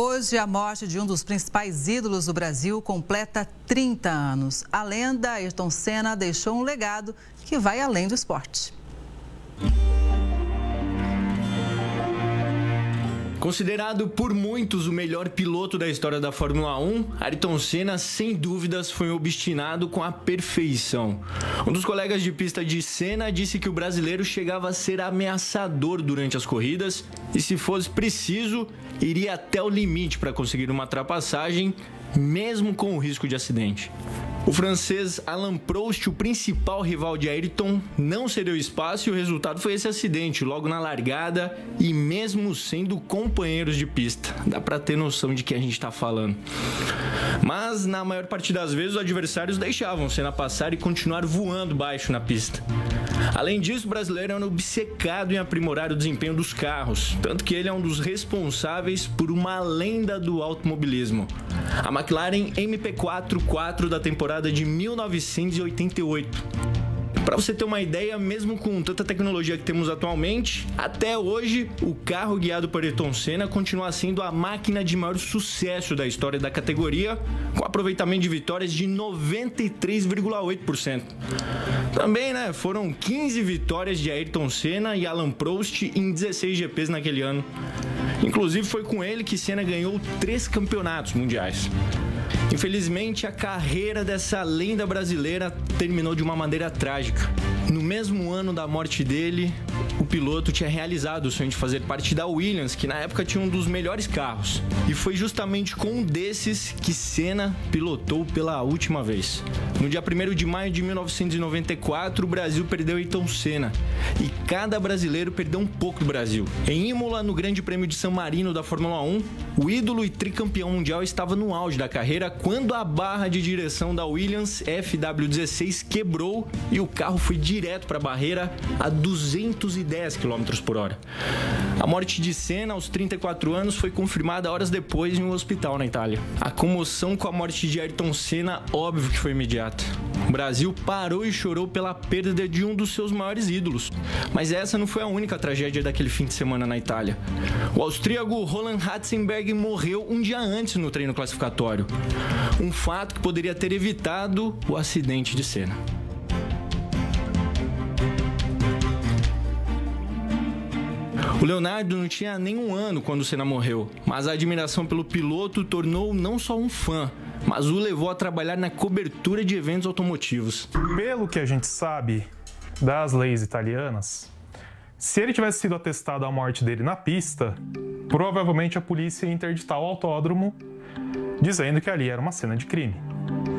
Hoje, a morte de um dos principais ídolos do Brasil completa 30 anos. A lenda Ayrton Senna deixou um legado que vai além do esporte. Considerado por muitos o melhor piloto da história da Fórmula 1, Ayrton Senna, sem dúvidas, foi obstinado com a perfeição. Um dos colegas de pista de Senna disse que o brasileiro chegava a ser ameaçador durante as corridas e, se fosse preciso, iria até o limite para conseguir uma ultrapassagem, mesmo com o risco de acidente. O francês Alain Prost, o principal rival de Ayrton, não cedeu espaço e o resultado foi esse acidente logo na largada e mesmo sendo companheiros de pista. Dá pra ter noção de que a gente tá falando. Mas na maior parte das vezes os adversários deixavam Senna passar e continuar voando baixo na pista. Além disso, o brasileiro era obcecado em aprimorar o desempenho dos carros, tanto que ele é um dos responsáveis por uma lenda do automobilismo. A McLaren MP4 da temporada de 1988. Para você ter uma ideia, mesmo com tanta tecnologia que temos atualmente, até hoje o carro guiado por Ayrton Senna continua sendo a máquina de maior sucesso da história da categoria, com aproveitamento de vitórias de 93,8%. Também, foram 15 vitórias de Ayrton Senna e Alain Prost em 16 GPs naquele ano. Inclusive foi com ele que Senna ganhou 3 campeonatos mundiais. Infelizmente, a carreira dessa lenda brasileira terminou de uma maneira trágica. No mesmo ano da morte dele, o piloto tinha realizado o sonho de fazer parte da Williams, que na época tinha um dos melhores carros. E foi justamente com um desses que Senna pilotou pela última vez. No dia 1º de maio de 1994, o Brasil perdeu Ayrton Senna. E cada brasileiro perdeu um pouco do Brasil. Em Imola, no Grande Prêmio de San Marino da Fórmula 1, o ídolo e tricampeão mundial estava no auge da carreira quando a barra de direção da Williams FW16 quebrou e o carro foi direto para a barreira a 210 km por hora. A morte de Senna, aos 34 anos, foi confirmada horas depois em um hospital na Itália. A comoção com a morte de Ayrton Senna, óbvio que foi imediata. O Brasil parou e chorou pela perda de um dos seus maiores ídolos. Mas essa não foi a única tragédia daquele fim de semana na Itália. O austríaco Roland Ratzenberger morreu um dia antes no treino classificatório. Um fato que poderia ter evitado o acidente de Senna. O Leonardo não tinha nem um ano quando Senna morreu, mas a admiração pelo piloto tornou não só um fã, mas o levou a trabalhar na cobertura de eventos automotivos. Pelo que a gente sabe das leis italianas, se ele tivesse sido atestado a morte dele na pista, provavelmente a polícia ia interditar o autódromo, dizendo que ali era uma cena de crime.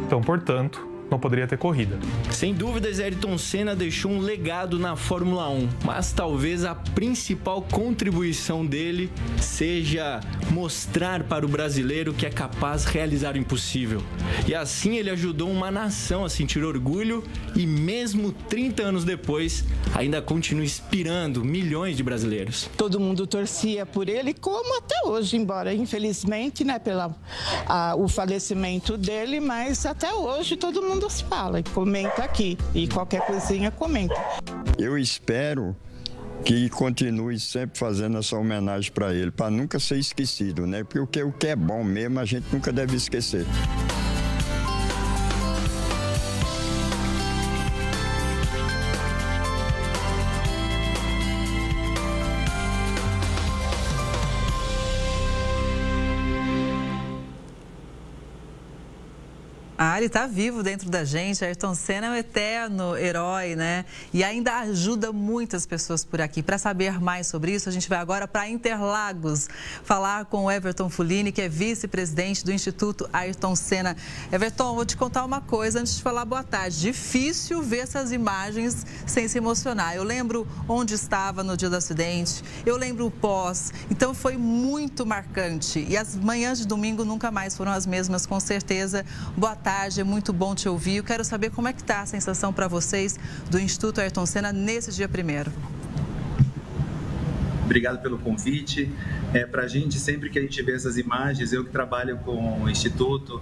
Então, portanto, não poderia ter corrida. Sem dúvidas, Ayrton Senna deixou um legado na Fórmula 1, mas talvez a principal contribuição dele seja mostrar para o brasileiro que é capaz de realizar o impossível. E assim ele ajudou uma nação a sentir orgulho e mesmo 30 anos depois, ainda continua inspirando milhões de brasileiros. Todo mundo torcia por ele, como até hoje, embora infelizmente, pelo o falecimento dele, mas até hoje todo mundo se fala e comenta aqui, e qualquer coisinha comenta. Eu espero que continue sempre fazendo essa homenagem para ele, para nunca ser esquecido, Porque o que é bom mesmo a gente nunca deve esquecer. Ele está vivo dentro da gente. Ayrton Senna é um eterno herói, E ainda ajuda muitas pessoas por aqui. Para saber mais sobre isso, a gente vai agora para Interlagos falar com o Everton Fulini, que é vice-presidente do Instituto Ayrton Senna. Everton, vou te contar uma coisa antes de falar boa tarde. Difícil ver essas imagens sem se emocionar. Eu lembro onde estava no dia do acidente, eu lembro o pós, então foi muito marcante. E as manhãs de domingo nunca mais foram as mesmas, com certeza. Boa tarde. É muito bom te ouvir. Eu quero saber como é que está a sensação para vocês do Instituto Ayrton Senna nesse dia 1º. Obrigado pelo convite. Para a gente, sempre que a gente vê essas imagens, eu que trabalho com o Instituto,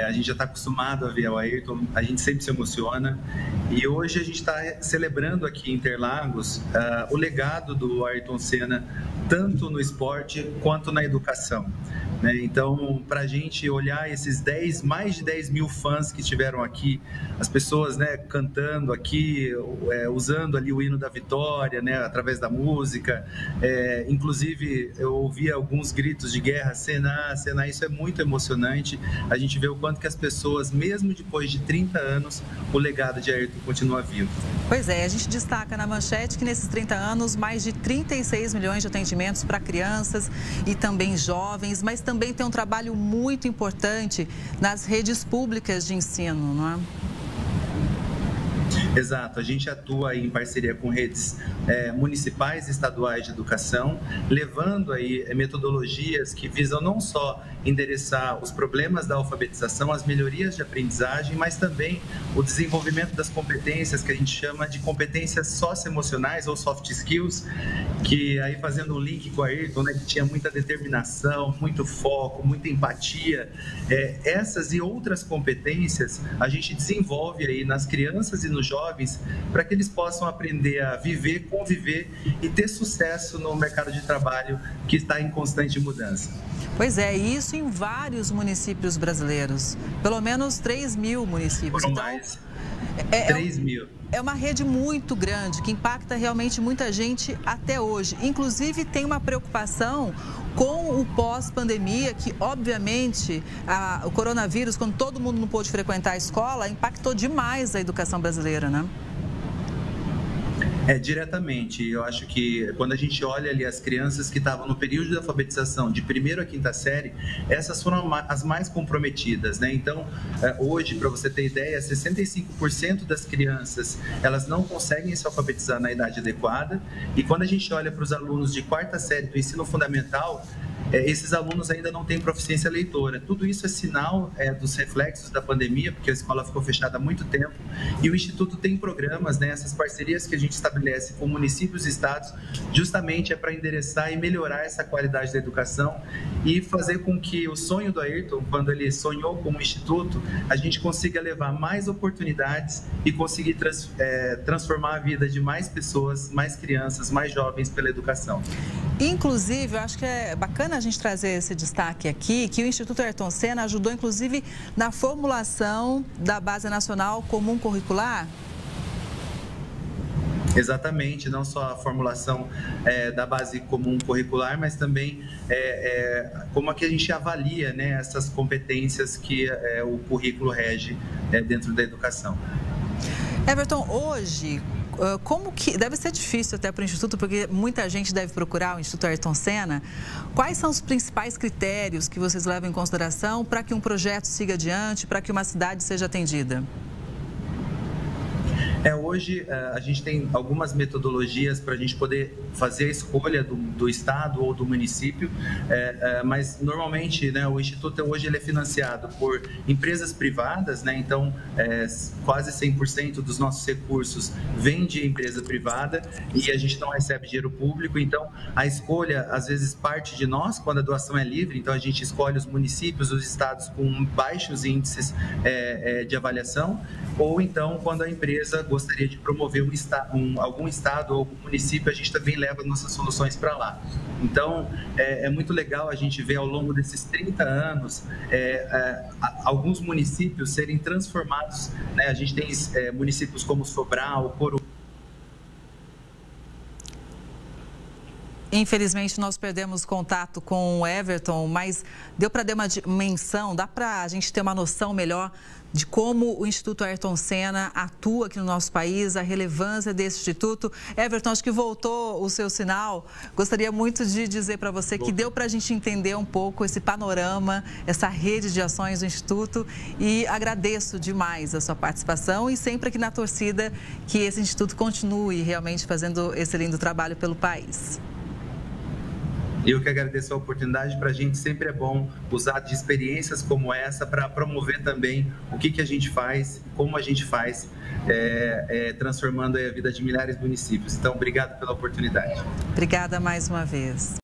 a gente já está acostumado a ver o Ayrton, a gente sempre se emociona. E hoje a gente está celebrando aqui em Interlagos o legado do Ayrton Senna, tanto no esporte quanto na educação. né? Então, para a gente olhar esses mais de 10 mil fãs que estiveram aqui, as pessoas, né, cantando aqui, usando ali o hino da vitória, né, através da música, inclusive eu ouvi alguns gritos de guerra, Senna, Senna, isso é muito emocionante. A gente vê o quanto que as pessoas, mesmo depois de 30 anos, o legado de Ayrton continua vivo. Pois é, a gente destaca na manchete que nesses 30 anos, mais de 36 milhões de atendimentos para crianças e também jovens, mas também tem um trabalho muito importante nas redes públicas de ensino, não é? Exato, a gente atua em parceria com redes municipais e estaduais de educação, levando aí metodologias que visam não só endereçar os problemas da alfabetização, as melhorias de aprendizagem, mas também o desenvolvimento das competências que a gente chama de competências socioemocionais ou soft skills, que aí fazendo o link com a Ayrton, né, que tinha muita determinação, muito foco, muita empatia, essas e outras competências a gente desenvolve aí nas crianças e nos jovens para que eles possam aprender a viver, conviver e ter sucesso no mercado de trabalho que está em constante mudança. Pois é, isso em vários municípios brasileiros, pelo menos 3 mil municípios. Foram mais 3 mil. É uma rede muito grande, que impacta realmente muita gente até hoje. Inclusive, tem uma preocupação com o pós-pandemia, que, obviamente, o coronavírus, quando todo mundo não pôde frequentar a escola, impactou demais a educação brasileira, né? Diretamente. Eu acho que quando a gente olha ali as crianças que estavam no período de alfabetização de 1ª a 5ª série, essas foram as mais comprometidas, né? Então, hoje, para você ter ideia, 65% das crianças, elas não conseguem se alfabetizar na idade adequada. E quando a gente olha para os alunos de 4ª série do ensino fundamental, esses alunos ainda não têm proficiência leitora. Tudo isso é sinal dos reflexos da pandemia, porque a escola ficou fechada há muito tempo, e o Instituto tem programas, né, essas parcerias que a gente estabelece com municípios e estados, justamente para endereçar e melhorar essa qualidade da educação e fazer com que o sonho do Ayrton, quando ele sonhou com o Instituto, a gente consiga levar mais oportunidades e conseguir transformar a vida de mais pessoas, mais crianças, mais jovens pela educação. Inclusive, eu acho que é bacana a gente trazer esse destaque aqui, que o Instituto Ayrton Senna ajudou, inclusive, na formulação da Base Nacional Comum Curricular. Exatamente, não só a formulação da base comum curricular, mas também como é que a gente avalia, né, essas competências que o currículo rege dentro da educação. Everton, hoje, como que deve ser difícil até para o Instituto, porque muita gente deve procurar o Instituto Ayrton Senna. Quais são os principais critérios que vocês levam em consideração para que um projeto siga adiante, para que uma cidade seja atendida? Hoje a gente tem algumas metodologias para a gente poder fazer a escolha do estado ou do município, mas normalmente, né, o Instituto hoje ele é financiado por empresas privadas, né, então quase 100% dos nossos recursos vem de empresa privada e a gente não recebe dinheiro público, então a escolha às vezes parte de nós quando a doação é livre, então a gente escolhe os municípios, os estados com baixos índices de avaliação, ou então quando a empresa gostaria de promover algum estado ou algum município, a gente também leva nossas soluções para lá. Então, é muito legal a gente ver ao longo desses 30 anos alguns municípios serem transformados, né? A gente tem municípios como Sobral, Corumbá. Infelizmente, nós perdemos contato com o Everton, mas deu para dar uma dimensão, dá para a gente ter uma noção melhor de como o Instituto Ayrton Senna atua aqui no nosso país, a relevância desse instituto. Everton, acho que voltou o seu sinal. Gostaria muito de dizer para você que deu para a gente entender um pouco esse panorama, essa rede de ações do Instituto, e agradeço demais a sua participação e sempre aqui na torcida que esse Instituto continue realmente fazendo esse lindo trabalho pelo país. Eu que agradeço a oportunidade. Para a gente sempre é bom usar de experiências como essa para promover também o que a gente faz, como a gente faz, transformando a vida de milhares de municípios. Então, obrigado pela oportunidade. Obrigada mais uma vez.